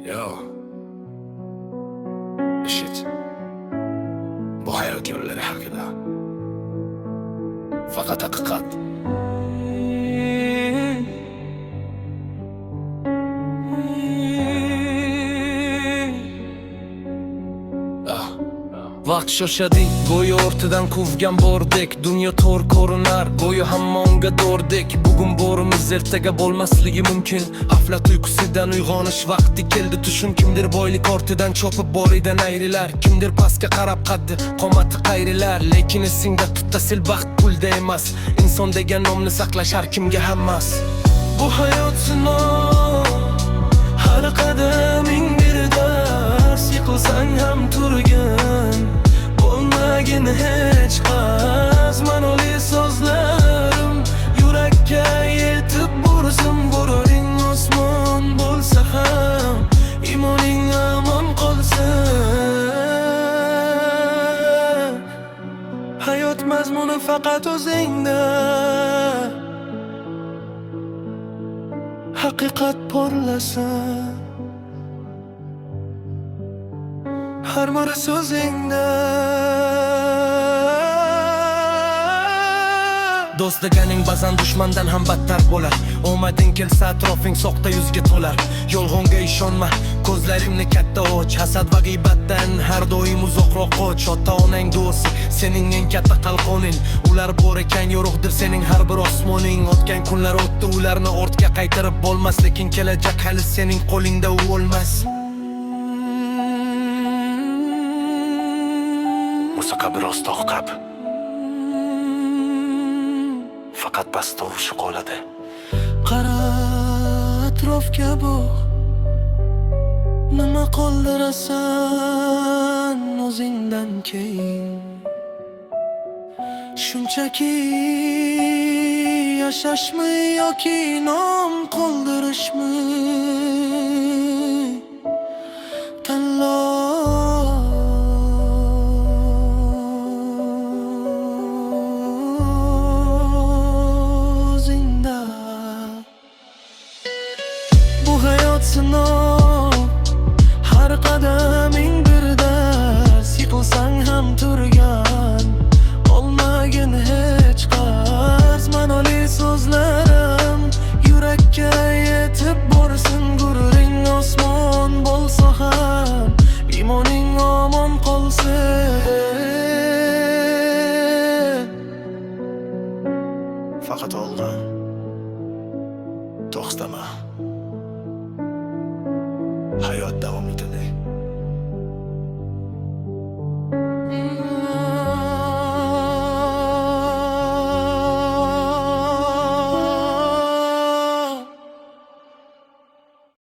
Yo, ishit. Bu hayot yo'llari haqida. Faqat haqiqat. Vaqt shoshadi, go'yo o'rtadan quvgan bordek. Dunyo to'r ko'rinar, go'yo hamma unga do'rdek. Bugun borimiz ertaga bo'lmasligi mumkin. G'aflat uyqusidan uyg'onish vaqti keldi. Tushun kimdir boylik ortidan chopib boridan ayrilar. Kimdir pastga qarab qaddi, qomati qayrilar. Lekin esingda tuttasil baxt pulda emas. Inson degan nomni saqlash har kimga hammas. Bu hayot sinov, har qadaming bir dars. Yiqilsang ham turgin, bo'lmagin hech qazman oli so'zlarim. Yurakka yetib borsin, gururing osmon bo'lsa ham imoning amon qolsin. Hayot mazmuni faqat o'zingda, haqiqat porlasin. Har bir so'zingda. Do'st deganing ba'zan dushmandan ham battar bo'lar. Omading kelsa atrofing soxta yuzga to'lar. Yolg'onga ishonma, ko'zlaringni katta och. Hasad va g'iybatdan har doim uzoqroq qoch. Ota-onang do'st, sening eng katta qalqoning. Ular bor ekan yorug'dir sening har bir osmoning. O'tgan kunlar o'tdi, ularni ortga qaytarib bo'lmas, lekin kelajak hali sening qo'lingda u o'lmas. Musiqa biroz to'xtab, faqat bas tovushi qoladi. Qara atrofga boq, nima qoldirasan o'zingdan keyin. Shunchaki yashashmi yoki nom qoldirishmi? Sinov, har qadaming bir dars. Yiqilsang ham turgan, olmagin hech qarz. Ma'noli so'zlarim yurakka yetib borsin, gururing osmon bo'lsa ham imoning omon qolsin. Faqat olg'a, to'xtama. Hayot davom etadi.